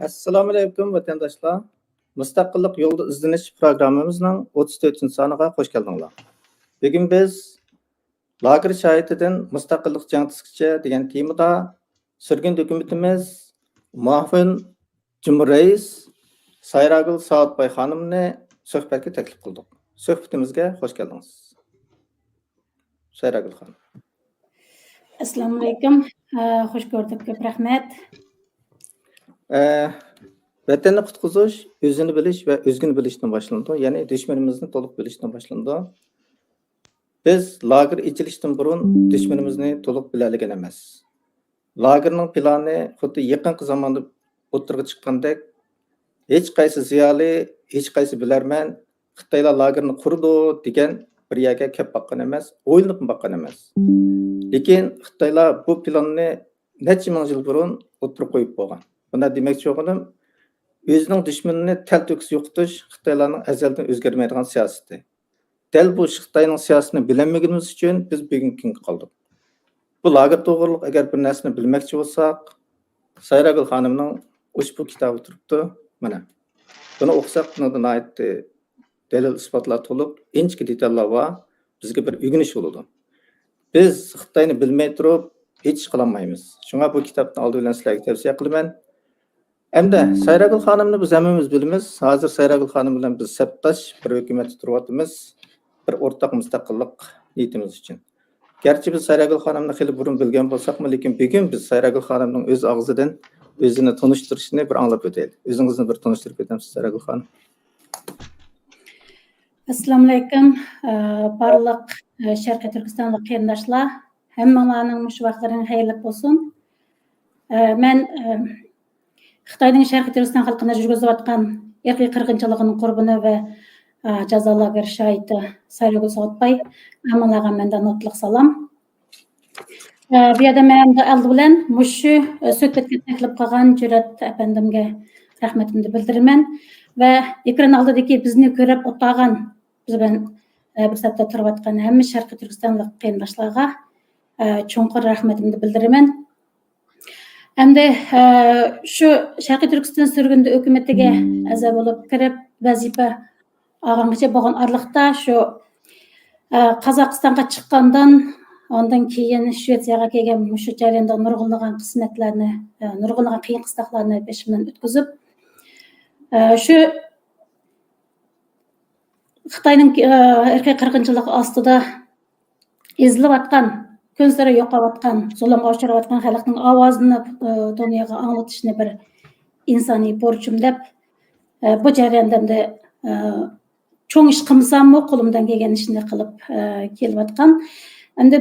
Assalomu alaykum vatandaşlar. Mustaqillik yolda izlanish programmamizning 34 soniga xush keldinglar. Bugun biz lager şahitidan mustaqillik jangchisigacha degan temada sürgün hukumatimiz muavin Cumhurreis Sayragul Saatbay xonimni suhbatga taklif qildik. Suhbatimizga xush keldingiz. Sayragul xonim. Assalomu alaykum. Xush ko'rdik. Ko'p rahmat. Vatanni qutqizish, o'zini bilish va o'zgini bilishdan boshlandi. Ya'ni dushmanimizni to'liq bilishdan boshlandi. Biz lager ichilishdan burun dushmanimizni to'liq biladigan emas. Lagerning plani xuddi yaqinqi zamonda o'tirg'i chiqqandek, hech qaysi ziyoli, hech qaysi bilarman Xitoylar lagerni qurdi degan bir yerga kelib baqqan emas, o'ylanib baqqan emas. Lekin Xitoylar bu planni necha ming yil burun o'tirib qo'yib bo'lgan. Bunda demakchi bo'lganim, o'zining dushmanini talto'kis yo'qotish Xitoylarning azaldan o'zgarmaydigan siyosati. Dal bu Xitoyning siyosatini bilinmaganimiz uchun biz bugungi kunga qoldik. Bu lager to'g'riliq agar bir narsani bilmoqchi bo'lsak, Sayragul xonimning ushbu kitobi turibdi. Mana. Buni o'qisak, bundan aytdi dalil isbotlar to'liq, inchki detallar bor. Bizga bir o'rganish bo'ladi. Biz Xitoyni bilmay turib hech ish qila olmaymiz. Shunga bu kitobni oldi bilan sizlarga tavsiya qilaman. Endi Sayragul xonimni biz hammamiz bilamiz. Hozir Sayragul xonim bilan biz sabtash bir hukumatda turyapmiz. Bir o'rtaq mustaqillik niyatimiz uchun. Garchi biz Sayragul xonimni xili burun bilgan bo'lsak-mu, lekin bugun biz Sayragul xonimning o'z og'zidan o'zini tanishtirishini bir anglab o'taylik. O'zingizni bir tanishtirib o'tamiz Sayragul xonim. Assalomu alaykum. Barliq Sharqiy Turkistonlik qarindoshlar, hammalaring shu vaqtlaring xayrli bo'lsin. Men Xitoyning Sharqiy Turkiston xalqini yurgizayotgan irqiy qirg'inchiligining qurboni va jazo lager shohidi Sayragul Saatbay hammalarga mendan notliq salom. Bu yerda men oldi bilan mushu suhbatga taklif qilgan Jurat apandimga rahmatimni bildiraman va ekran oldidagi bizni ko'rib o'tirgan biz bilan bir sabta turayotgan hamma Sharqiy Turkistonlik qarindoshlarga cho'nqur rahmatimni bildiraman. Endi shu Sharqiy Turkiston surgundi hukumatiga a'zo bo'lib kirib vazifa olgangacha bo'lgan oraliqda shu Qozog'istonga chiqqandan ondan keyin Shvetsiyaga kelgan shu jarayonda nurg'unlagan qismatlarni, nurg'unlagan qiyin qistoqlarni peşimdan o'tkazib, shu Xitoyning irqiy qirg'inchiligi ostida ezilayotgan, kun sari yo'qolayotgan, zulmga uchrayotgan xalqning ovozini dunyoga anglatishni bir insoniy burchim deb bu jarayonda cho'ng ish qilsammi qo'limdan kelgan ishni qilib kelayotgan. Endi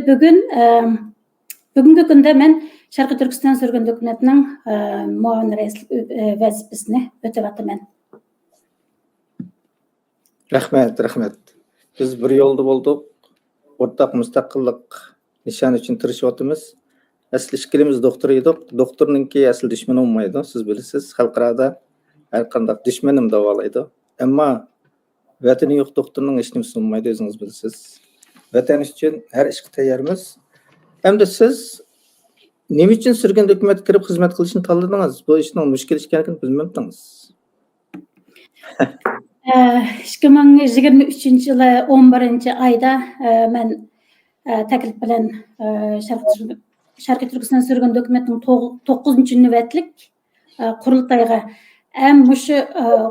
bugungi kunda men Sharqiy Turkiston surgundi hukumatining muavin raislik vazifasini o'tayapman. Rahmat. Biz bir yo'lda bo'ldik. O'rtaq mustaqillik nishoni uchun tirishayotimiz. Asli ishqilimiz doktor edik. Doktorninki asli dushmani olmaydi, siz bilasiz. Xalqarada har qanday dushmanim davolaydi. Ammo vatani yo'q doktorning hech nimasi olmaydi, o'zingiz bilasiz. Vatan uchun har ishga tayyormiz. Hamda siz nima uchun surgun hukumatga kirib xizmat qilishni tanladingiz? Bu ishning mushkul ekanligini bilmaydingiz. 2023-yili 11-oyda men taklif bilan Sharqiy Turkiston surgundi hukumatining 9-navbatlik qurultayga mushu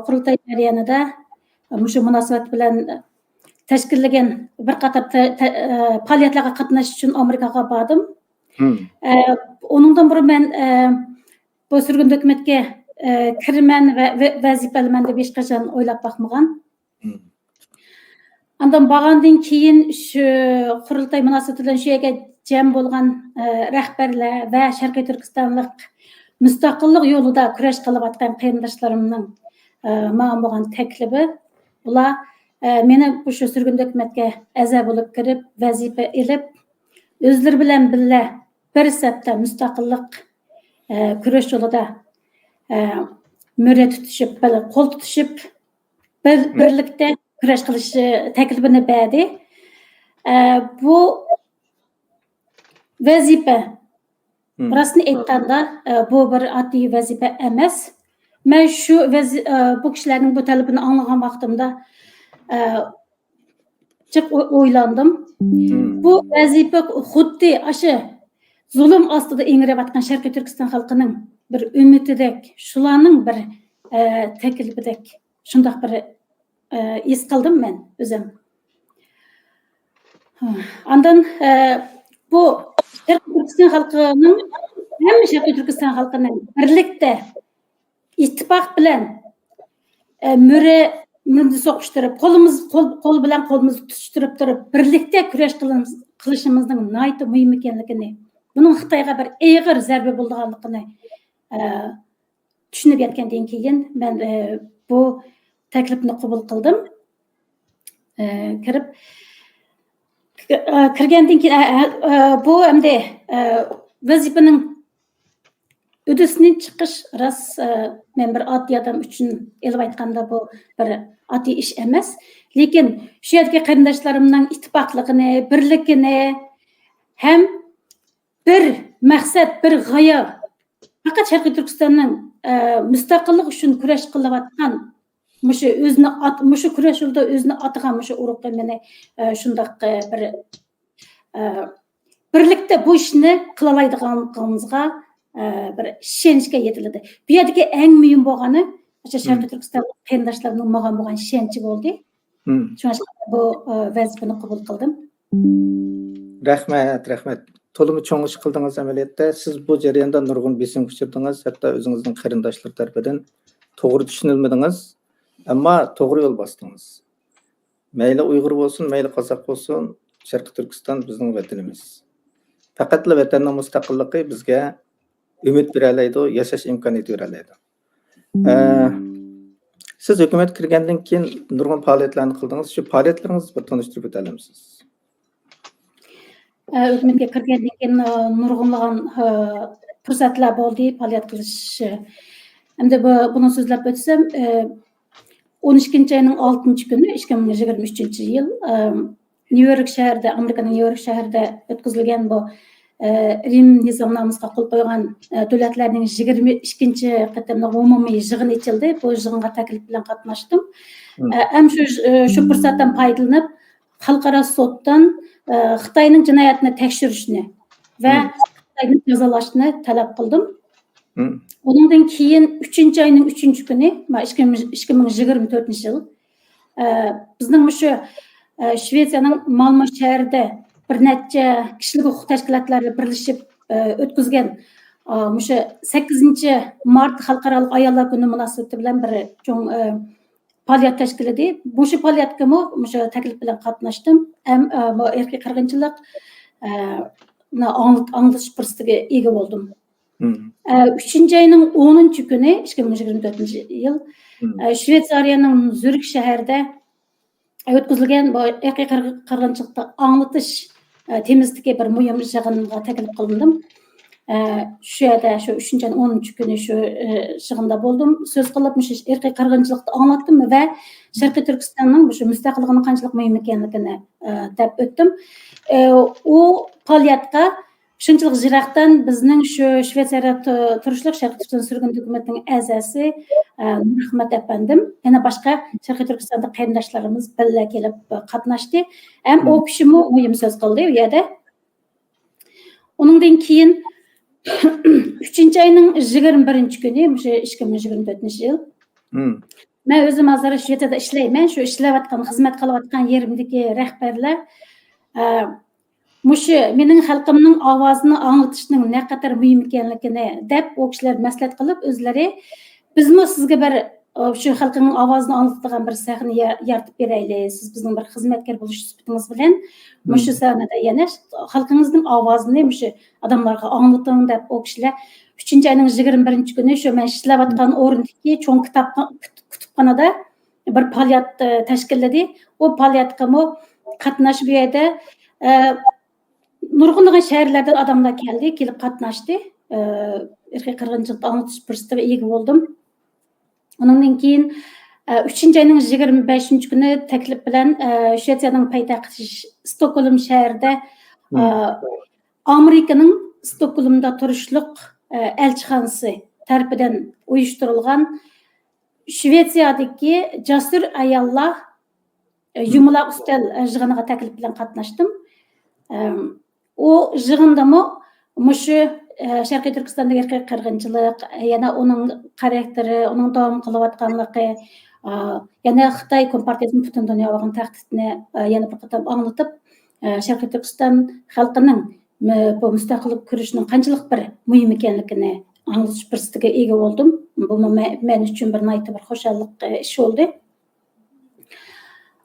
qurultay jarayonida mushu munosabat bilan tashkillagan bir qator faoliyatlarga qatnashish uchun Amerikaga bordim. Onundan burun men bu surgundi hukumatga kirman va vazifalarman deb hech qachon o'ylab baxmagan. Ondan borgandan keyin shu qurultay munosabati bilan shu yerga jam bo'lgan rahbarlar va Sharqiy Turkistonlik mustaqillik yo'lida kurash qilayotgan qarindoshlarimning men bo'lgan taklifi ular meni shu surgundi hukumatga a'zo bo'lib kirib vazifa ilib o'zlari bilan birga bir sabta mustaqillik kurash yo'lida mo'ra tutishib, qo'l tutishib birlikda kurash qilish taklifini berdi. Bu vazifa rostini aytganda bu bir oddiy vazifa emas. men shu bu kishilarning bu talabini anglagan vaqtimda jiq o'ylandim. Bu vazifa xuddi aşı zulm ostida ingrayotgan Sharqiy Turkiston xalqining bir umididek, shularning bir taklifidek, shundoq bir his qildim men o'zim. Andan bu Sharqiy Turkiston xalqining, hamma Sharqiy Turkiston xalqining birlikda ittifoq bilan mürni soqishtirib, qo'l bilan qo'limizni tutishtirib turib, birlikda kurash qilishimizning nihoyatda muhim ekanligini, buning Xitoyga bir og'ir zarba bo'lganligini tushunib yetgandan keyin men bu taklifni qabul qildim. Kirgandan keyin bu endi vazifaning üdüsünün çıkış ras men bir oddiy adam uchun elib aytganda bu bir oddiy ish emas. Lekin shu yerdagi qarindoshlarimning ittifoqligini, birligini ham bir maqsad, bir g'oya, faqat Sharqiy Turkistonning mustaqillik uchun kurash qilayotgan mushu kurash yo'lida o'zini atgan mushu urug'ga meni shundoq bir birlikda bu ishni qila oladiganligimizga bir ishonchga yetiladi. Bu yerdagi eng muhim bo'lgani o'sha Sharqiy Turkiston qarindoshlarimning menga bo'lgan ishonchi bo'ldi. Shuning uchun bu vazifani qabul qildim. Rahmat. To'liq cho'ng ish qildingiz amaliyotda. Siz bu jarayonda nurg'un besim kuchirdingiz, hatto o'zingizning qarindoshlar tarafidan to'g'ri tushunilmadingiz, ammo to'g'ri yo'l bosdingiz. Mayli Uyg'ur bo'lsin, mayli qozoq bo'lsin, Sharqiy Turkiston bizning vatanimiz. Faqatla vatanning mustaqilligi bizga umid beralaydi, yashash imkoniyati beralaydi. Siz hukumat kirgandan keyin nurg'un faoliyatlarni qildingiz. Shu faoliyatlaringizni bir tanishtirib o'ta olamsiz? Hukumatga kirgandan keyin nurg'unlagan fursatlar bo'ldi, faoliyat qilish. Endi buni so'zlab o'tsam, 12-oyning 6-kuni 2023-yil Nyu-York shahrida, Amerikaning Nyu-York shahrida o'tkazilgan bu Rim nizomnomasiga qo'l qo'ygan davlatlarning 22-chi qatimli umumiy yig'ini ochildi. Bu yig'inga taklif bilan qatnashdim. Ham shu fursatdan foydalanib, xalqaro suddan Xitoyning jinoyatini tekshirishni va Xitoyni jazolashni talab qildim. Ondan keyin 3-oyning 3-kuni, 2024-yil bizning shu Shvetsiyaning Malmö shahrida bir necha kishilik huquq tashkilotlari birlashib o'tkazgan o'sha 8-mart xalqaro ayollar kuni munosabati bilan bir cho'ng faoliyat tashkil etdi. Bu shu faoliyatga o'sha taklif bilan qatnashdim. Ham bu erkak qirg'inchilik anglatish fursatiga ega bo'ldim. 3-oyning 10-kuni 2024-yil Shveysariyaning Zurich shahrida o'tkazilgan bu erkak qirg'inchilikni anglatish temizlikka bir muhim yig'inga taklif qilindim. Shu yerda shu 3-oyning 10-kuni shu yig'inda bo'ldim. So'z qilib, shu erkak qirg'inchilikni anglatdim va Sharqiy Turkistonning shu mustaqilligini qanchalik muhim ekanligini deb o'tdim. U faoliyatga shunchalik jiroqdan bizning shu Shvetsariyada turishlik Sharqiy Turkiston surgun hukumatining a'zosi Rahmat apandim, yana boshqa Sharqiy Turkistonda qarindoshlarimiz birga kelib qatnashdi. Ham u kishi muhim so'z qildi u yerda. Undan keyin 3-oyning 21-kuni, o'sha 2024-yil. Men o'zim hozir Shvetsiyada ishlayman. Shu ishlayotgan, xizmat qilayotgan yerimdagi rahbarlar mushu mening xalqimning ovozini anglatishning naqadar muhim ekanligini deb o kishilar maslahat qilib, o'zlari bizmi sizga bir shu xalqning ovozini anglatadigan bir sahna yaratib beraylik. Siz bizning bir xizmatkor bo'lish sifatingiz bilan mushu sahnada yana xalqingizning ovozini mushu odamlarga anglating deb o kishilar 3-oyning 21-kuni shu men ishlayotgan o'rindagi cho'ng kutubxonada bir faoliyat tashkilladi. O faoliyatga qatnashib bu yerda nurg'unlagan shaharlardan odamlar kelib qatnashdi. Erkak qirg'inchilikni anglatish fursatiga ega bo'ldim. Ondan keyin 3-oyning 25-kuni taklif bilan Shvetsiyaning poytaxti Stokgolm shahrida Amerikaning Stokgolmda turishliq elchixonasi tarafidan uyushtirilgan Shvetsiyadagi jasur ayollar yumaloq ustal yig'iniga taklif bilan qatnashdim. O yig'indami mushu Sharqiy Turkistondagi erkak qirg'inchilik, yana uning xarakteri, uning davom qilayotganligi, yana Xitoy Kompartiyasining butun dunyoga tahdidini yana bir qatam anglatib, Sharqiy Turkiston xalqining bu mustaqillik kurashining qanchalik bir muhim ekanligini anglatish fursatiga ega bo'ldim. Bu men uchun bir bir xo'shallik ish bo'ldi.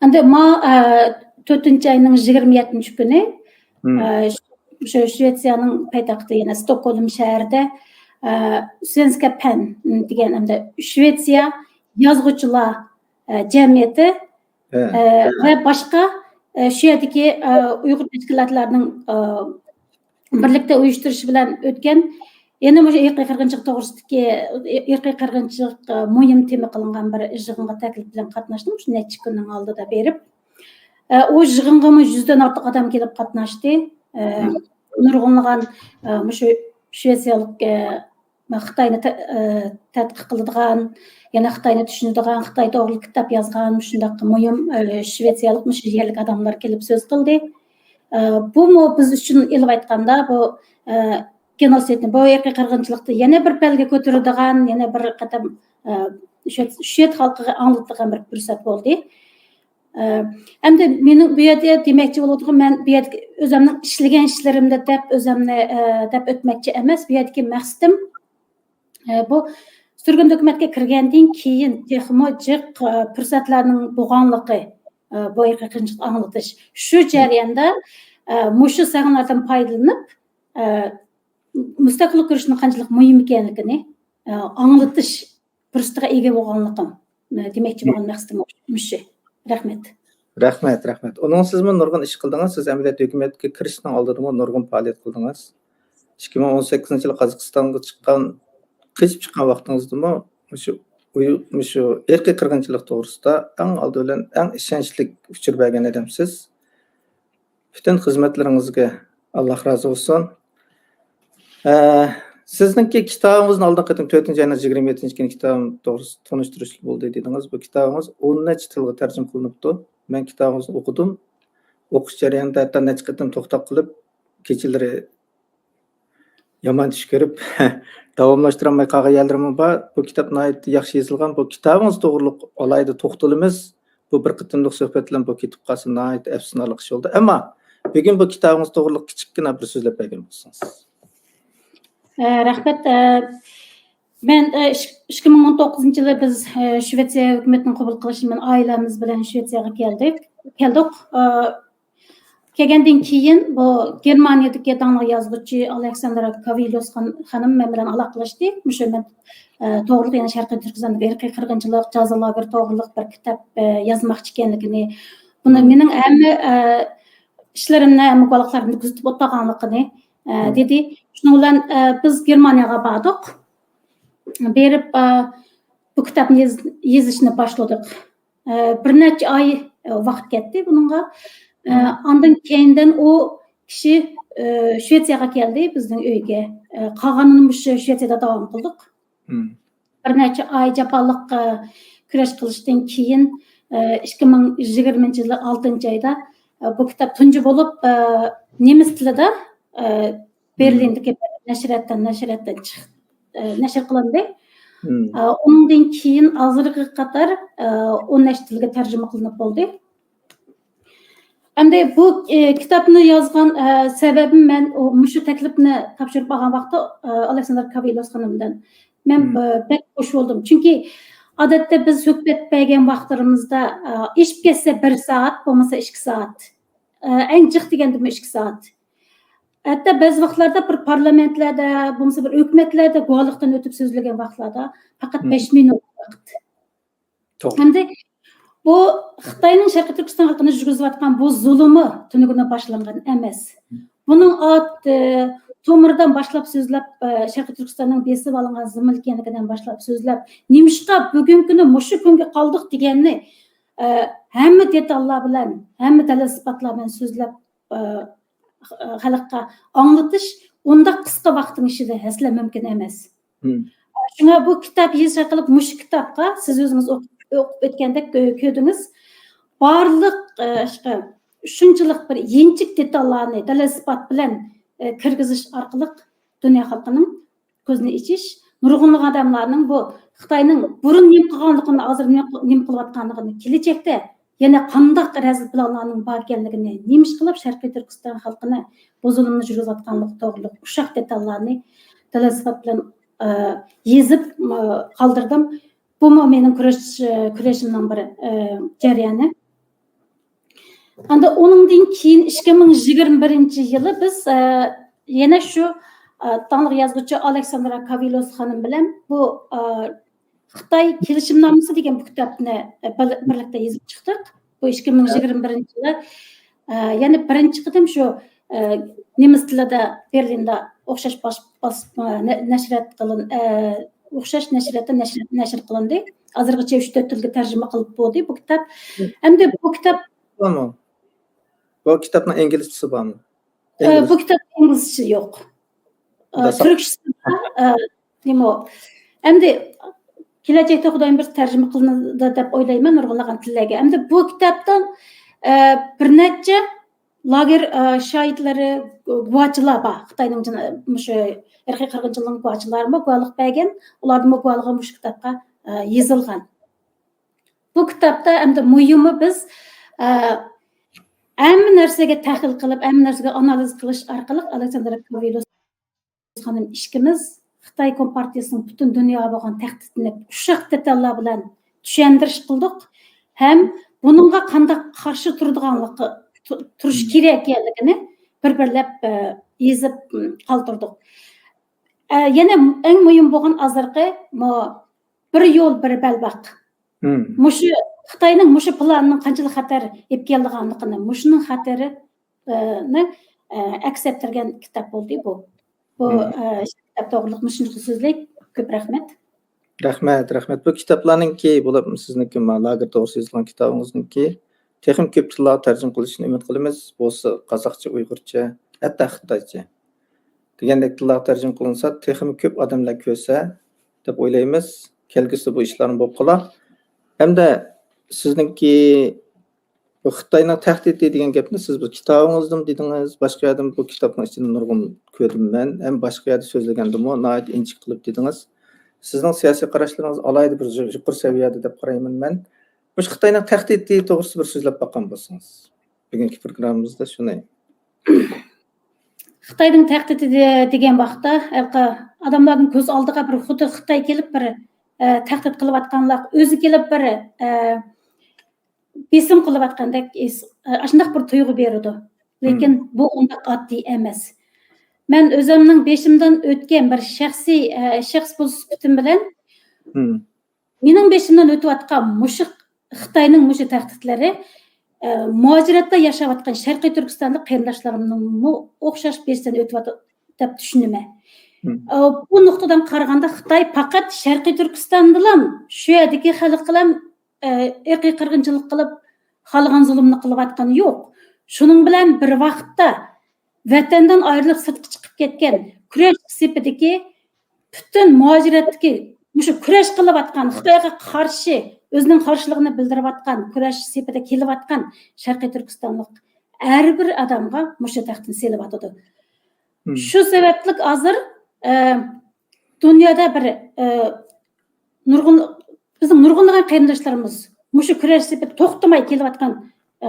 Endi 4-oyning 27-kuni Shvetsiyaning poytaxti yana Stockholm shahrida Svenska PEN degan hamda Shvetsiya yozuvchilar jamiyati va boshqa shu yerdagi Uyg'ur tashkilotlarining birlikda uyushtirishi bilan o'tgan yana o'sha irqiy qirg'inchilik to'g'risidagi irqiy qirg'inchilik muhim tema qilingan bir yig'inga taklif bilan qatnashdim. Shu necha kunning oldida berib, u yig'inga 100 dan ortiq odam kelib qatnashdi. Nurg'unlagan shu Shvetsiyalik Xitoyni tadqiq qiladigan, yana Xitoyni tushunadigan, Xitoy to'g'ri kitob yozgan shunday muhim Shvetsiyalik yerlik odamlar kelib so'z qildi. Bu biz uchun ilib aytganda bu genosidni, bu irqiy qirg'inchilikni yana bir palga ko'taradigan, yana bir qatam Shvet xalqiga anglatadigan bir fursat bo'ldi. Endi mening bu yerda demoqchi bo'ladigan, men bu yerda o'zimning ishlagan ishlarimda deb o'zimni deb o'tmoqchi emas. Bu yerdagi maqsadim bu surgun hukumatga kirgandan keyin texmo jiq fursatlarning bo'lganligi, bu irqiy qirg'inchilikni anglatish. Shu jarayonda mushu sahnlardan foydalanib mustaqillik kurashining qanchalik muhim ekanligini anglatish fursatiga ega bo'lganligim demoqchi bo'lgan maqsadim mushu. Rahmat. Onun sizmi nurg'un ish qildingiz. Siz amaliyot hukumatga kirishning oldida nurg'un faoliyat qildingiz. 2018-yil Qozog'istonga qochib chiqqan vaqtingizda shu erkiy qirg'inchilik to'g'risida eng oldi bilan eng ishonchli uchur bergan odamsiz. Bütün xizmatlaringizga Alloh rozi bo'lsin. Sizningki kitobingizni oldin qatim 4-oyning 27-kuni kitobim to'g'risida tanishtirish bo'ldi dedingiz. Bu kitobingiz 10 necha tilga tarjima qilinibdi. Men kitobingizni o'qidim. O'qish jarayonida hatto necha qatim to'xtab qilib, kechalari yomon tush ko'rib davomlashtirib olmay qolgan yerlarim bor. Bu kitob nihoyatda yaxshi yozilgan. Bu kitobingiz to'g'riliq olayda to'xtalamiz. Bu bir qatimlik suhbat bilan bu ketib qolsa nihoyatda afsuslanarli ish bo'ldi. Ammo bugun bu kitobingiz to'g'riliq kichikgina bir so'zlab bergan bo'lsangiz. Rahmat. Men 2019-yili biz Shvetsiya hukumatining qabul qilishi bilan oilamiz bilan Shvetsiyaga keldik. Kelgandan keyin bu Germaniyadagi tanlıq yozuvchi Aleksandra Kavilos xonim men bilan aloqalashdi. Mushu men to'g'ri yana Sharqiy Turkistondagi irqiy qirg'inchilik, jazolar to'g'riliq bir kitob yozmoqchi ekanligini, buni mening hamma ishlarimni, muqollarimni kuzatib o'tganligini dedi. Shuning bilan biz Germaniyaga bordik. Berib bu kitobni yozishni boshladik. Bir necha oy vaqt ketdi buningga. Ondan keyindan u kishi Shvetsiyaga keldi, bizning uyga. Qolganini shu Shvetsiyada davom qildik. Bir necha oy jafolik kurash qilishdan keyin 2020-yil 6-oyda bu kitob tunji bo'lib nemis tilida Berlindagi nashriyatdan nashr qilindi. Undan keyin hozirga qadar 10 tilga tarjima qilinib bo'ldi. Endi bu kitobni yozgan sababim men shu taklifni topshirib olgan vaqtda Aleksandr Kavilos xonimdan men pek xush bo'ldim. Chunki odatda biz suhbat bergan vaqtlarimizda ish ketsa 1 soat, bo'lmasa 2 soat. Eng jiq deganda 2 soat. Hatta ba'zi vaqtlarda bir parlamentlarda, bo'lmasa bir hukumatlarda guvohlikdan o'tib so'zlagan vaqtlarda faqat 5 minut vaqt. Endi bu Xitoyning Sharqiy Turkiston xalqini yurgizayotgan bu zulmi tunigidan boshlangan emas. Buning to'mirdan boshlab so'zlab, Sharqiy Turkistonning besib olingan zulm ekanidan boshlab so'zlab, nimishqa bugungi kuni mushu kunga qoldik deganni hamma detallar bilan, hamma dalil isbotlar bilan so'zlab xalqqa anglatish unda qisqa vaqtning ichida asla mumkin emas. Шуңа бу китап езі кылып, муш китапка сиз өзүңүз окуп өткөндө көрдүңүз. Барлык ушунчалык бир енчик деталларны далил испат менен киргизиш аркылуу дүйнө халкынын көзүнө ичиш, нургунлук адамларның бу Xitayning burun nima qilganligini, hozir nima qilayotganligini, kelajakda yana qanday razil planlarning bor ekanligini, nima ish qilib Sharqiy Turkiston xalqini bu zulmni yurgizayotganligi to'g'riliq ushaq detallarni dalil isbot bilan yezib qoldirdim. Bu mening kurashimning bir jarayoni. Endi onundan keyin 2021-yili biz yana shu tanlıq yazgıcı Aleksandra Kavilos xanım bilan bu Xitay kelishimnomasi degan bu kitobni birlikda yozib chiqdik. Bu 2021-yili yana birinchi qitim shu nemis tilida Berlinda o'xshash nashriyat o'xshash nashriyatda nashr qilindi. Hozirgacha 3-4 tilga tarjima qilib bo'ldi bu kitob. Endi bu kitob bu kitobning inglizchasi bormi? Bu kitob inglizchasi yo'q. Türkçesi nima? Endi kelajakda Xudoyim bir tarjima qilinadi deb o'ylayman nurg'unlagan tillarga. Endi bu kitobdan bir necha lager shoidlari, guvohchilar bor. Xitoyning shu irqiy qirg'inchilik guvohchilari guvohlik bergan, ularning guvohligi shu kitobga yozilgan. Bu kitobda endi muhimi biz hamma narsaga tahlil qilib, hamma narsaga analiz qilish orqali Aleksandra Kavilos xanım ishkimiz Xitoy Kompartiyasining butun dunyoga bo'lgan tahdidini ushaq detallar bilan tushundirish qildik. Ham buningga qanday qarshi turish kerak ekanligini bir-birlab yezib qoldirdik. Yana eng muhim bo'lgan hozirgi bir yo'l bir balbaq. Mushu Xitoyning mushu planining qanchalik xatar etganligini, mushuning xatarini aks ettirgan kitob bo'ldi bu. Bu kitap to'g'riliq shunday so'zlik. Ko'p rahmat. Rahmat. Bu kitoblarningki bo'lib sizniki lager to'g'risida yozilgan kitobingizniki texnik ko'p tillarga tarjima qilishni umid qilamiz. Bo'lsa qozoqcha, uyg'urcha, hatto xitoycha degandek tillarga tarjima qilinsa, texnik ko'p odamlar ko'rsa deb o'ylaymiz. Kelgusida bu ishlarni bo'lib qolar. Hamda sizniki bu Xitoyning tahdidi degan gapni siz bu kitobingizda dedingiz, boshqa yerda bu kitobning ichida nurg'un ko'rdim men. Ham boshqa yerda so'zlagandimmi, noyat inchiq qilib dedingiz. Sizning siyosiy qarashlaringiz alayda bir yuqori saviyada deb qarayman men. Bu Xitoyning tahdidi to'g'risida bir so'zlab boqqan bo'lsangiz. Bugungi programmamizda shuni. Xitoyning tahdidi degan vaqtda odamlarning ko'z oldiga bir xuddi Xitoy kelib bir tahdid qilayotganlar, o'zi kelib bir besim qilayotgandek shunday bir tuyg'u beradi. Lekin bu unda oddiy emas. Men o'zimning beshimdan o'tgan bir shaxs bo'lib bilan mening beshimdan o'tayotgan mushu Xitoyning mushu tahdidlari muajiratda yashayotgan Sharqiy Turkistonlik qarindoshlarimning o'xshash beshdan o'tyapti deb tushunaman. Bu nuqtadan qaraganda Xitoy faqat Sharqiy Turkistondan shu yerdagi xalq bilan irqiy qirg'inchilik qilib, xalqan zulmni qilayotgani yo'q. Shuning bilan bir vaqtda vatandan ayrilib sirtqa chiqib ketgan kurash sepidagi butun muajiratdagi mushu kurash qilayotgan Xitoyga qarshi o'zining qarshiligini bildirayotgan kurash sepida kelayotgan Sharqiy Turkistonlik har bir odamga mushu tahdidni selyapti. Shu sababli hozir dunyoda bir bizning nurg'unlagan qarindoshlarimiz mushu kurash sepida to'xtamay kelayotgan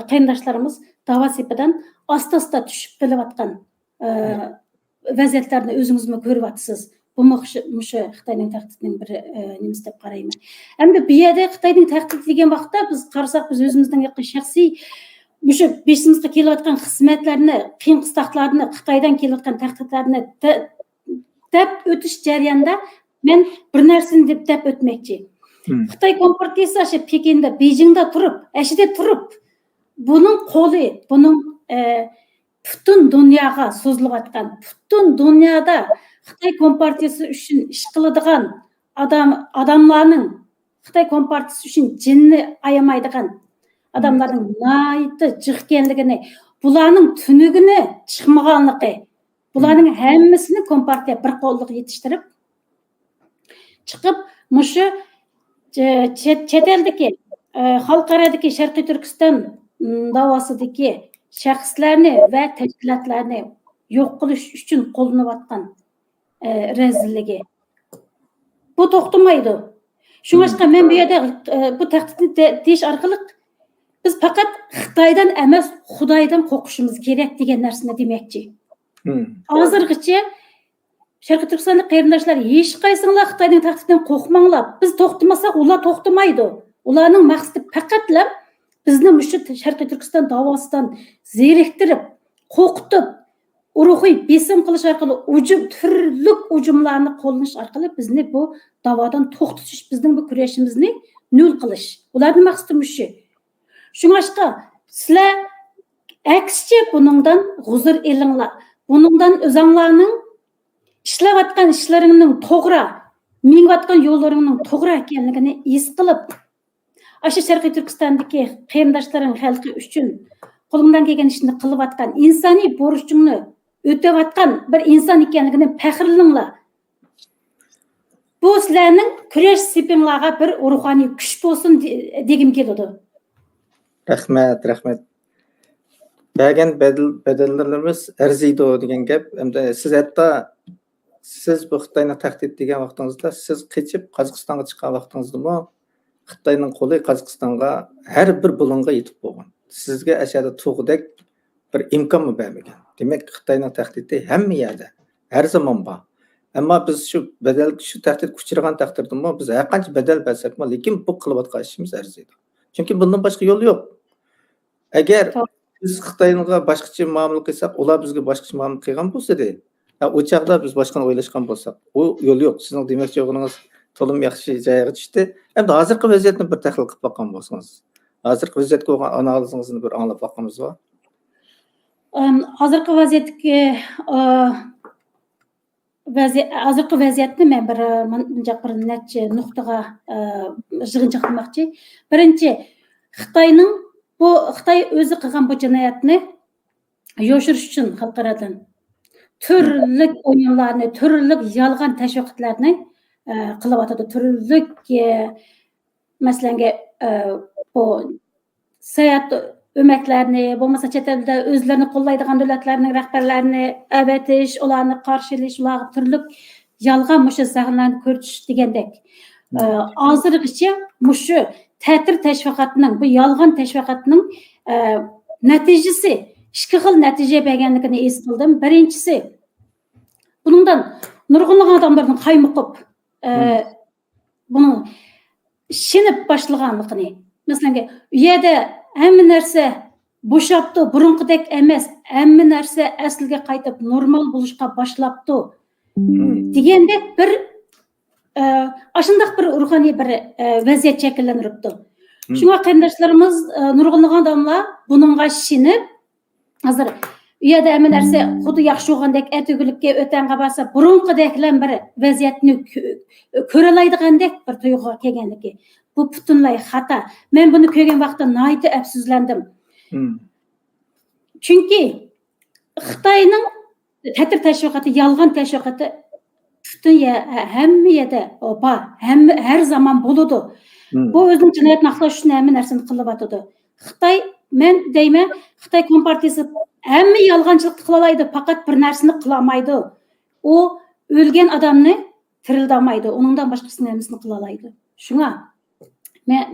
qarindoshlarimiz da'vo sepidan asta-asta tushib kelayotgan vaziyatlarni o'zingizmi ko'ryapsiz. Bu mushu Xitoyning tahdidining bir nimasi deb qarayman. Endi bu yerda Xitoyning tahdidi degan vaqtda biz qarasak, biz o'zimizning shaxsiy mushu beshimizga kelayotgan xizmatlarni, qiyin-qistoqlarni, Xitoydan kelayotgan tahdidlarni deb o'tish jarayonida men bir narsani deb o'tmoqchi. Xitoy Kompartiyasi Pekinda, Bejingda turib, ashida turib, buning qo'li, buning butun dunyoga so'zilayotgan, butun dunyoda Xitoy Kompartiyasi uchun ish qiladigan odamlarning Xitoy Kompartiyasi uchun jinni ayamaydigan odamlarning nayta chiqganligini, bularning tunugini chiqmaganligi, bularning hammasini Kompartiya bir qo'lliq yetishtirib chiqib, mushu chet eldagi, xalqaradagi Sharqiy Turkiston davosidagi shaxslarni va tashkilotlarni yo'q qilish uchun qo'llanayotgan rezilligi. Bu to'xtamaydi. Shunga men bu yerda bu tahdidni deyish orqali biz faqat Xitoydan emas, Xudoydan qo'rqishimiz kerak degan narsani demoqchi. Hozirgacha Sharqiy Turkistonlik qarindoshlar hech qaysinglar Xitoyning tahdididan qo'rqmanglar. Biz to'xtamasak, ular to'xtamaydi. Ularning maqsadi faqatla bizni mushu Sharqiy Turkiston davosidan zeriktirib, qo'rqitib, uruhiy besim qilish orqali turli hujumlarni qo'llanish orqali bizni bu davodan to'xtatish, bizning bu kurashimizni nol qilish. Ularning maqsadi mushu. Shunga sizlar aksicha buningdan g'uzur elinglar. Buningdan o'zinglarning ishlayotgan ishlaringning to'g'ri, mengayotgan yo'llaringning to'g'ri ekanligini his qilib, Aşı Sharqiy Turkistondagi qarindoshlaring xalqi uchun qo'lingdan kelgan ishni qilayotgan, insoniy burchingni o'tayotgan bir inson ekanligini faxrlaninglar. Bu sizlarning kurash sepinglarga bir ruhoniy kuch bo'lsin degim keladi. Rahmat. Bergen bedellerimiz arziydi degan gap. Hamda siz bu Xitoyni tahdid degan vaqtingizda siz qechib Qozog'istonga chiqqan vaqtingizda Xitoyning qo'li Qozog'istonga har bir bulunga yetib bo'lgan. Sizga ashada to'g'idek bir imkon bermagan. Demak, Xitoyning tahdidi hamma yerda, har zamon bor. Ammo biz shu tahdid kuchirgan taqdirda biz har qancha bedel bersak, lekin bu qilayotgan ishimiz arziydi. Chunki bundan boshqa yo'l yo'q. Agar biz Xitoyga boshqacha muomala qilsak, ular bizga boshqacha muomala qilgan bo'lsa-da, o chaqda biz boshqani o'ylashgan bo'lsak, u yo'l yo'q. Sizning demoqchi o'g'lingiz to'lim yaxshi joyga tushdi. Endi hozirgi vaziyatni bir tahlil qilib boqqan bo'lsangiz, hozirgi vaziyatga bo'lgan analizingizni bir anglab boqqanmiz va hozirgi vaziyatni men bir necha nuqtaga yig'incha qilmoqchi. Birinchi, Xitoy o'zi qilgan bu jinoyatni yoshirish uchun xalqaradan turli o'yinlarni, turli yolg'on tashviqotlarni qilyapti. Turli masalan bu sayat öməklərini, bo'lmasa chet elda o'zlarini qo'llaydigan davlatlarning rahbarlarini avatish, ularni qarshilish, ularga turli yolg'on mushu sahnlarni ko'rsatish degandek. Hozirgacha mushu ta'tir tashviqotning, bu yolg'on tashviqotning natijasi ikki xil natija berganligini his qildim. Birinchisi, bundan nurg'unlagan odamlarning qaymoqib buni shinib boshlaganligini, masalan, u yerda hamma narsa bo'shabdi, burunqidek emas, hamma narsa asliga qaytib normal bo'lishga boshlabdi degandek bir ashundaq bir ruhoniy bir vaziyat shakllanibdi. Shunga qarindoshlarimiz nurg'unlagan odamlar buningga shinib, hozir u yerda hamma narsa xuddi yaxshi bo'lgandek atigulikka o'tanga borsa, burunqideklan bir vaziyatni ko'ra oladigandak bir tuyg'uga kelganligi. Bu butunlay xato. Men buni ko'rgan vaqtda nihoyatda afsuslandim. Chunki Xitoyning ta'tir tashviqoti, yolg'on tashviqoti butun hamma yerda bor, har zamon bo'ladi. Bu o'zining jinoyatni aqlash uchun hamma narsani qilyapti. Xitoy, men deyman, Xitoy kompartiyasi hamma yolg'onchilikni qila oladi, faqat bir narsani qila olmaydi. U o'lgan odamni tirildamaydi, uningdan boshqasini hammasini qila oladi. Shunga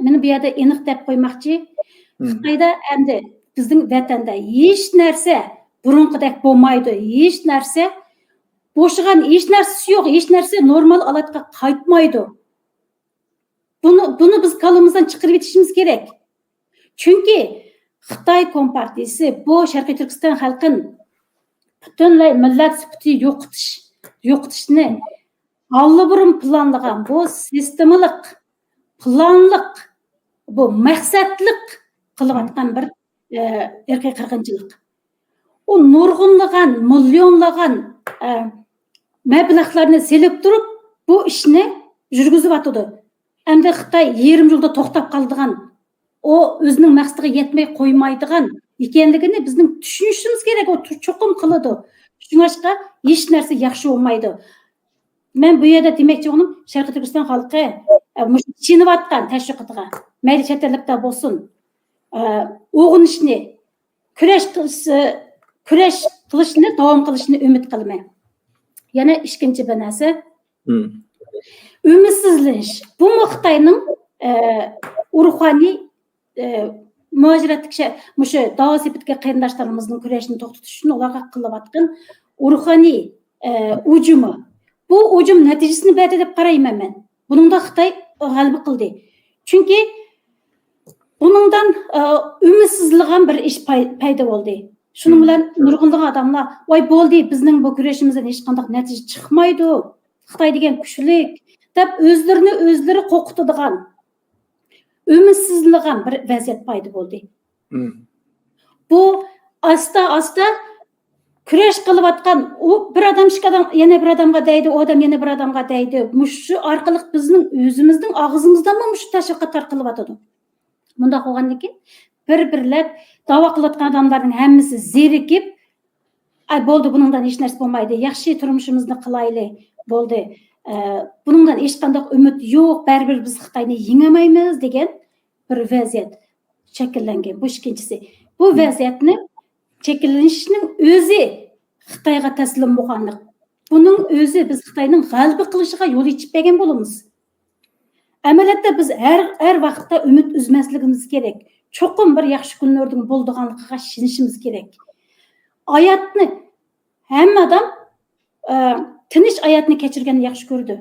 meni bu yerda aniq deb qo'ymoqchi, Xitoyda endi bizning vatanda hech narsa burunqidek bo'lmaydi, hech narsa bo'shigan, hech narsasi yo'q, hech narsa normal holatga qaytmaydi. Buni biz qo'limizdan chiqarib yetishimiz kerak. Chunki Xitoy kompartiyasi bu Sharqiy Turkiston xalqini butunlay millat sifatida yo'qotishni allburun planlagan, bu sistemalik, planliq, bu maqsadliq qilayotgan bir erkak qirg'inchilik. U nurg'unlagan, millionlagan mablag'larni selib turib, bu ishni yurgizyapti. Endi Xitoy 20 yilda to'xtab qoldigan, o o'zining maqsadiga yetmay qo'ymaydigan ekanligini bizning tushunishimiz kerak. O cho'qim qiladi. Shunga hech narsa yaxshi bo'lmaydi. Men bu yerda demoqchi bo'lganim, Sharqiy Turkiston xalqi chinayotgan tashviqotga, mayli chet ellikda bo'lsin, o'g'inishni, kurash qilishni davom qilishni umid qilaman. Yana ikkinchi bir narsa, ümidsizlanish. Bu Xitoyning ruhoniy muajiratlik mushu davosipatga qarindoshlarimizning kurashini to'xtatish uchun ularga qilayotgan ruhoniy hujumi. Bu hujum natijasini berdi deb qarayman men. Buningda Xitoy g'alaba qildi. Chunki buningdan ümidsizligan bir ish paydo bo'ldi. Shuning bilan nurg'unliq odamlar, "Voy bo'ldi, bizning bu kurashimizdan hech qanday natija chiqmaydi. Xitoy degan kuchlik" deb o'zlari qo'rqitadigan, ümidsizligan bir vaziyat paydo bo'ldi. Bu asta kurash qilayotgan u bir odam ikki odam yana bir odamga deydi, o odam yana bir odamga deydi. Shu orqali bizning o'zimizning og'zimizdan shu tashviqot tarqalyotadi. Bunda qolgandan keyin bir-birlab da'vo qilayotgan odamlarning hammasi zerikib, "Ay bo'ldi, buningdan hech narsa bo'lmaydi. Yaxshi turmushimizni qilaylik. Bo'ldi. Buningdan hech qanday umid yo'q. Baribir biz Xitoyni yengamaymiz" degan bir vaziyat shakllangan. Bu ikkinchisi. Bu vaziyatni shakllanishning o'zi Xitoyga taslim bo'lganlik. Buning o'zi biz Xitoyning g'alaba qilishiga yo'l ochib bergan bo'lamiz. Amaliyotda biz har vaqtda umid uzmasligimiz kerak. Cho'qim bir yaxshi kunlarning bo'ldiganligiga ishonishimiz kerak. Hayotni hamma odam tinch hayotni kechirganni yaxshi ko'rdi.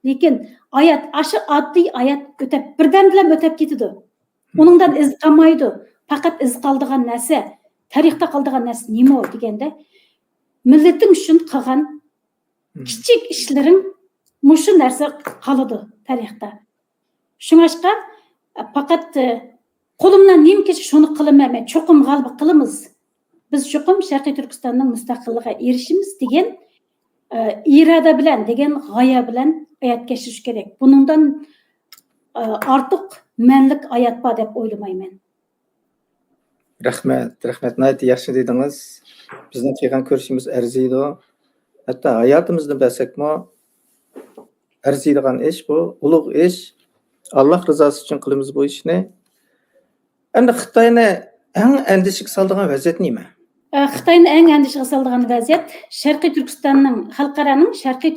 Lekin hayot, ashi oddiy hayot o'tab, birdan bilan o'tab ketadi. Uningdan iz qolmaydi. Faqat iz qoldigan narsa, tarixda qoldigan narsa nima deganda, millating uchun qilgan kichik ishlaring mushu narsa qoladi tarixda. Shunga faqat qo'limdan nima kelsa shuni qilaman, cho'qim g'alaba qilamiz. Biz cho'qim Sharqiy Turkistonning mustaqilligiga erishimiz degan iroda bilan, degan g'oya bilan hayot kechirish kerak. Buningdan ortiq manlik hayot bor deb o'ylamayman. Rahmat. Nayt yaxshi dedingiz. Bizning qilgan ko'rishimiz arziydi. Hatto hayotimizda bilsakmi, arziydigan ish bu, ulug' ish. Alloh rizosi uchun qilamiz bu ishni. Endi Xitoyni eng andishiga soladigan vaziyat nima? Xitoyni eng andishiga soladigan vaziyat Sharqiy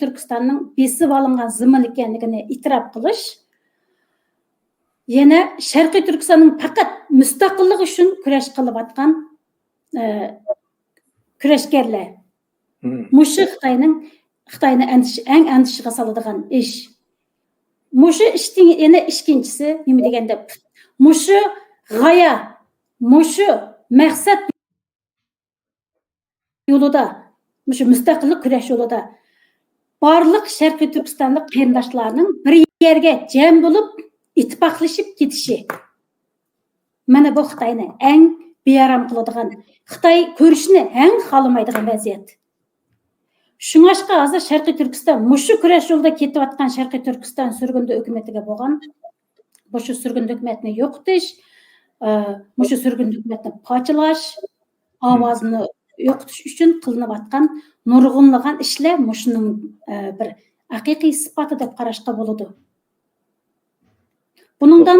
Turkistonning besib olingan zimin ekanligini e'tirof qilish. Yana Sharqiy Turkistonning faqat mustaqillik uchun kurash qilayotgan kurashganlar. Mushu Xitoyni eng andishiga soladigan ish. Mushu ishning yana ikkinchisi nima deganda, mushu g'oya, mushu maqsad yo'lida, mushu mustaqillik kurash yo'lida barliq Sharqiy Turkistonlik qarindoshlarning bir yerga jam bo'lib ittifoqlashib ketishi. Mana bu Xitoyni eng bearam qiladigan, Xitoy ko'rishni eng xolamaydigan vaziyat. Shunga hozir Sharqiy Turkiston mushu kurash yo'lida ketayotgan Sharqiy Turkiston surgunda hukumatiga bo'lgan, mushu surgunda hukumatni yo'qotish, mushu surgunda hukumatni pochilash, ovozini yo'qotish uchun qilinayotgan nurg'unlagan ishlar mushuning bir haqiqiy sifati deb qarashga bo'ladi. Buningdan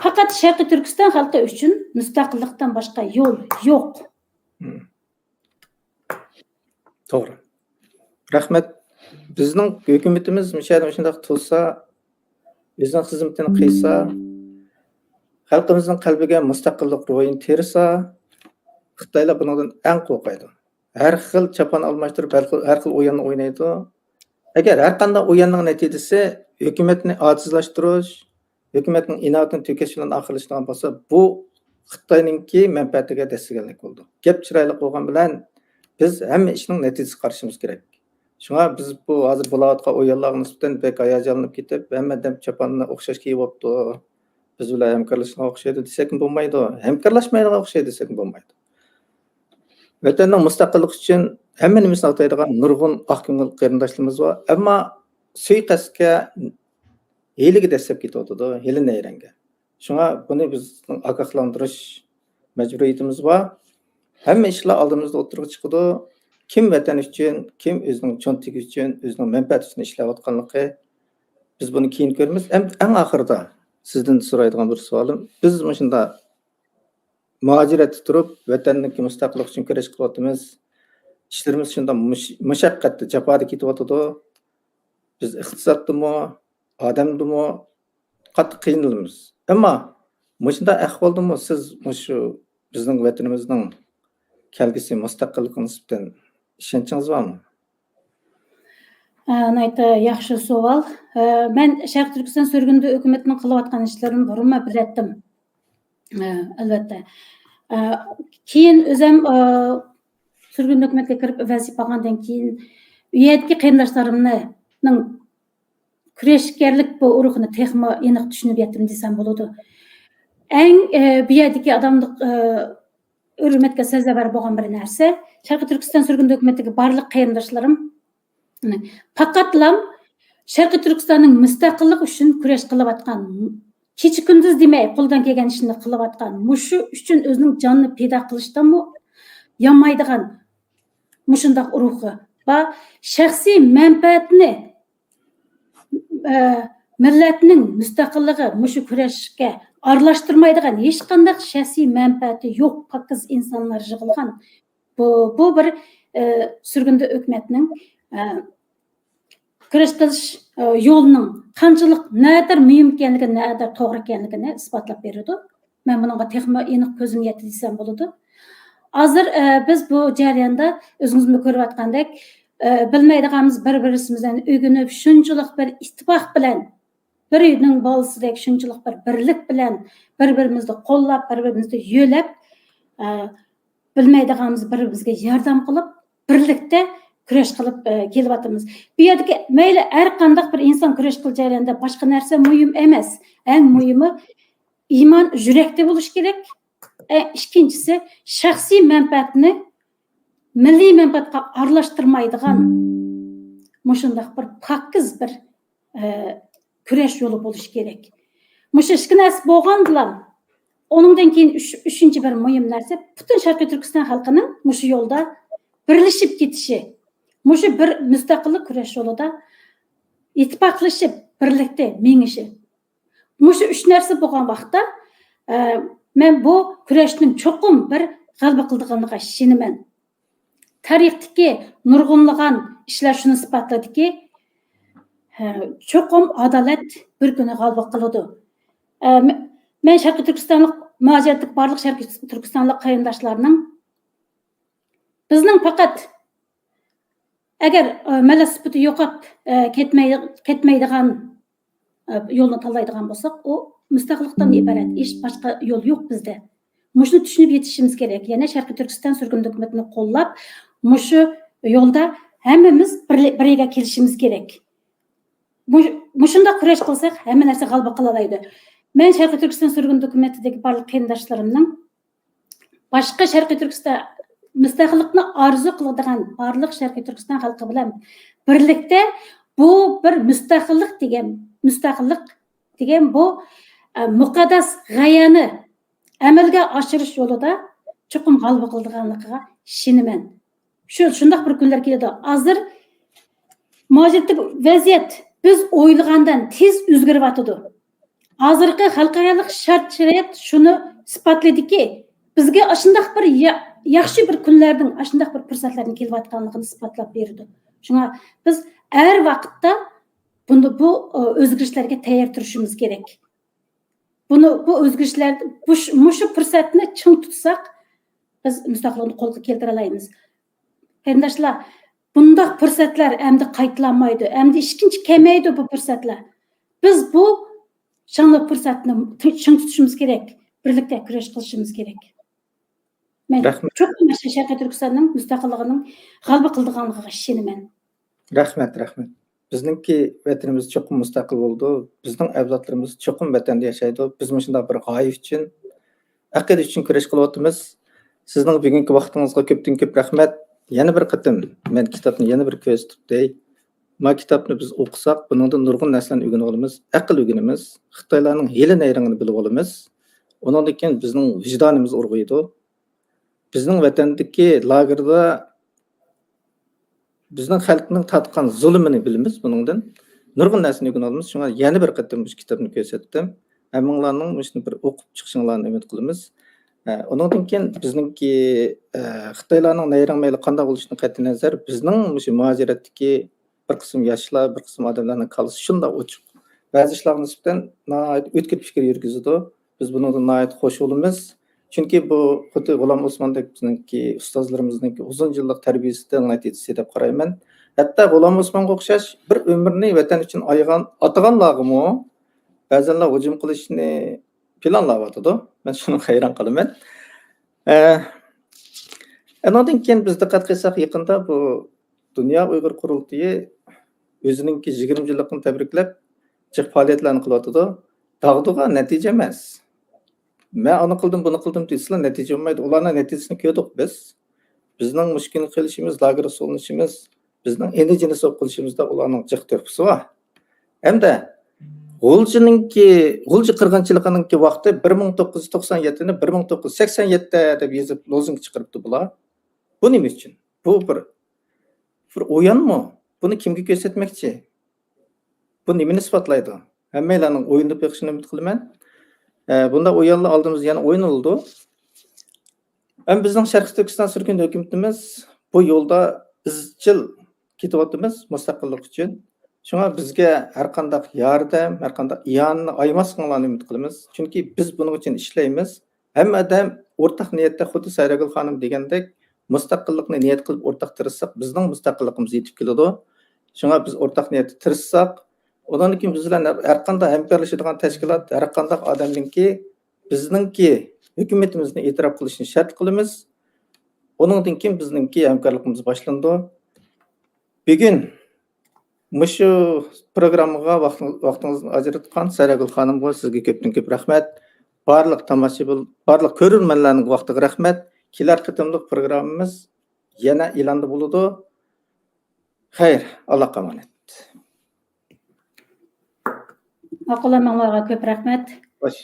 faqat Sharqiy Turkiston xalqi uchun mustaqillikdan boshqa yo'l yo'q. To'g'ri. Rahmat. Bizning hukumatimiz shunday qilsa, bizning xizmatini qilsa, xalqimizning qalbiga mustaqillik ruhini tersa, Xitoylar bundan eng qo'rqaydi. Har xil chapon almashtirib, har xil o'yinni o'ynaydi. Agar har qanday o'yinning natijasi hukumatni ojizlashtirish, hukumatning inoatini to'kish bilan oxirlashgan bo'lsa, bu Xitoyningki manfaatiga dasturlik bo'ldi. Gap chiroyli bo'lgan bilan biz hamma ishning natijasiga qarashimiz kerak. Shunga biz bu hozir bo'layotgan o'yinlarga nisbatan bek hayajonlanib ketib, hammadan chaponni o'xshash kiyib olibdi. Biz bilan hamkorlashishga o'xshaydi desak bo'lmaydi. Hamkorlashmaydigan o'xshaydi desak bo'lmaydi. Vatanning mustaqilligi uchun hamma nimasini ataydigan nurg'un oqko'ngil qarindoshlarimiz bor, ammo suiqasdga hiylaga dastlab ketayotdi, hiyla nayranga. Shunga buni bizning ogohlantirish majburiyatimiz bor. Hamma ishlar oldimizda o'tirib chiqadi. kim vatan uchun, kim o'zining cho'ntagi uchun, o'zining manfaati uchun ishlayotganligi biz buni keyin ko'ramiz. Eng oxirida sizdan so'raydigan bir savolim, biz shunda muhojiratda turib, vatanniki mustaqillik uchun kurash qilyapmiz. İşlerimiz shunda mushaqqatda, jafoda ketyapti. Biz iqtisoddami, odamdami qattiq qiynalamiz. Ammo shunda ahvoldami siz shu bizning vatanimizning kelgusi mustaqillik nisbatan ishonchingiz bormi? Nayta yaxshi savol. Men Sharq Turkiston sürgündü hökumetining qilayotgan ishlarini burunma biletdim. Albatta. Keyin o'zim sürgün hökumetga kirib vazifa olgandan keyin u yerdagi qarindoshlarimning kurashgarlik bu urug'ini texmo aniq tushunib yetdim desam bo'ladi. Eng bu yerdagi odamlik hurmatga sazovor bo'lgan bir narsa, Sharq Turkiston sürgün hökumetiga barliq qarindoshlarim faqatlam Sharq Turkistonning mustaqillik uchun kurash qilayotgan, kecha kunduz demay qo'ldan kelgan ishni qilayotgan, mushu uchun o'zining jonini pido qilishdanmi yanmaydigan mushundaq urug'i va shaxsiy manfaatni millatning mustaqilligi mushu kurashga aralashtirmaydigan hech qanday shaxsiy manfaati yo'q pokiz insonlar yig'ilgan. Bu bir sürgünde hökumetning kurash qilish yo'lining qanchalik naqadar muhim ekanligini, naqadar to'g'ri ekanligini isbotlab beradi. Men bunga texmo aniq ko'zim yetdi desam bo'ladi. Hozir biz bu jarayonda o'zingizmi ko'rayotgandek bilmaydiganimiz bir-birimizdan o'rganib, shunchalik bir ittifoq bilan, bir uyning bolasidek shunchalik bir birlik bilan bir-birimizni qo'llab, bir-birimizni yo'lab, bilmaydiganimiz bir-birimizga yordam qilib, birlikda kurash qilib kelyapmiz. Bu yerdagi mayli har qanday bir inson kurash qilish jarayonida boshqa narsa muhim emas. Eng muhimi iymon yurakda bo'lish kerak. İkincisi shaxsiy manfaatni milliy manfaatga aralashtirmaydigan mushundaq bir pokiz bir kurash yo'li bo'lishi kerak. Mush ikki narsa bo'lgan bilan onundan keyin uchinchi bir muhim narsa butun Sharqiy Turkiston xalqining mushu yo'lda birlashib ketishi. Mushu bir mustaqillik kurash yo'lida ittifoqlashib birlikda mengishi. Mushu uch narsa bo'lgan vaqtda men bu kurashning cho'qim bir g'alaba qildiganiga ishonaman. Tarixdagi nurg'unlagan ishlar shuni isbotladiki, cho'qim adolat bir kuni g'alaba qiladi. Men Sharqiy Turkistonlik muhojiratlik barliq Sharqiy Turkistonlik qarindoshlarning bizning faqat agar millat sifati yo'qolib ketmaydigan yo'lni tanlaydigan bo'lsak, u mustaqillikdan iborat. Hech boshqa yo'l yo'q bizda. Mushuni tushunib yetishimiz kerak. Yana Sharqiy Turkiston sürgün hökumetini qo'llab, mushu yo'lda hammamiz birga kelishimiz kerak. Mushunda kurash qilsak, hamma narsa g'alaba qila oladi. Men Sharqiy Turkiston sürgün hökumetidagi barliq qarindoshlarimning boshqa Sharqiy Turkiston mustaqillikni orzu qiladigan barliq Sharqiy Turkiston xalqi bilan birlikda bu bir mustaqillik degan bu muqaddas g'oyani amalga oshirish yo'lida cho'qim g'alaba qiladiganligiga ishonaman. Shundaq bir kunlar keladi. Hozir muhojiratlik vaziyat biz o'ylagandan tez o'zgaryapti. Hozirgi xalqaro shart-sharoit shuni isbotladiki, bizga shundaq bir yaxshi bir kunlarning, shundaq bir fursatlarning kelayotganligini isbotlab berdi. Shunga biz har vaqtda bu o'zgarishlarga tayyor turishimiz kerak. Bu o'zgarishlar, mushu fursatni ching tutsak, biz mustaqillikni qo'lga keltira olamiz. Qarindoshlar, bunday fursatlar endi qaytalanmaydi. Endi ikkinchi kelmaydi bu fursatlar. Biz bu shunday fursatni ching tutishimiz kerak. Birlikda kurash qilishimiz kerak. Men cho'qim Sharqiy Turkistonning mustaqilligining g'alaba qildiganligiga ishonaman. Rahmat. Bizningki vatanimiz cho'qim mustaqil bo'ldi. Bizning avlodlarimiz cho'qim vatanda yashaydi. Biz shunday bir g'oya uchun, aqida uchun kurash qilyapmiz. Sizning bugungi vaqtingizga ko'pdan-ko'p rahmat. Yana bir qatim men kitobni yana bir ko'z tutday. Ma kitobni biz o'qisak, buningdan nurg'un narsalarni o'rganib olamiz, aql o'rganamiz, Xitoylarning hili nayrangini bilib olamiz. Undan keyin bizning vijdonimiz urg'uydi. Bizning vatandagi lagerda bizning xalqning tatqan zulmini bilamiz buningdan. Nurg'un narsani o'rganamiz. Shunga yana bir qatam bu kitobni ko'rsatdim. Hammanglarning shuni bir o'qib chiqishinglarni umid qilamiz. Undan keyin bizningki Xitoylarning nayrangmayli qanday bo'lishini qat'iy nazar bizning shu muajiratdagi bir qism yoshlar, bir qism odamlarning qalbisi shunday ochiq. Ba'zi ishlarga nisbatan o'tkir fikr yurgizadi. Biz bundan nəhayət xoş olumuz. Çünki bu xuddi G'ulom Osmondek bizningki ustozlarimizningki uzun yillik tarbiyasidan natijasi deb qarayman. Hatto G'ulom Osmonga o'xshash bir umrni vatan uchun ataganlargimi ba'zanlar hujum qilishni planlayotdi. Men shuni hayron qolaman. Andan keyin biz diqqat qilsak yaqinda bu Dunyo Uyg'ur qurultiyi o'ziningki 20 yillikni tabriklab chiq faoliyatlarni qilyotdi. Dağdığa natija emas. Men onu qildim, bunu qildim deysizlar, natija olmaydi. Ularning natijasini ko'rdik biz. Bizning mushkil qilishimiz, lager solinishimiz, bizning enijini so'p qilishimizda ularning jiq turpusi bor. Hamda G'ulji qirg'inchiligining vaqti 1997 ni 1987 deb yozib lozung chiqaribdi bular. Bu nima uchun? Bu bir o'yinmi? Buni kimga ko'rsatmoqchi? Bu nimani isbotlaydi? Hammalarning o'yinda beqishini umid qilaman. Bunda o'yinlar oldimiz yana o'yin oldu. Ham bizning Sharq Turkiston surgun hukumatimiz bu yo'lda izchil ketyapmiz mustaqillik uchun. Shunga bizga har qanday yordam, har qanday iyonni aymasligini umid qilamiz. Chunki biz buning uchun ishlaymiz. Hamma odam o'rtaq niyatda xuddi Sayragul xonim degandek mustaqillikni niyat qilib o'rtaq tirishsak, bizning mustaqilligimiz yetib keladi. Shunga biz o'rtaq niyatda tirishsak, ondan keyin bizlar har qanday hamkorlashadigan tashkilot, har qanday odamningki bizningki hukumatimizni e'tirof qilishni shart qilamiz. Ondan keyin bizningki hamkorligimiz boshlandi. Bugun mushu programmaga vaqtingizni ajratgan Sayragul xonimga sizga ko'pdan-ko'p rahmat. Barliq tomoshabin, barliq ko'ruvchilarning vaqtiga rahmat. Kelar qitimliq programmamiz yana e'londa bo'ladi. Xayr, Allohga omonat. Maqolamanglarga ko'p rahmat. Xo'sh.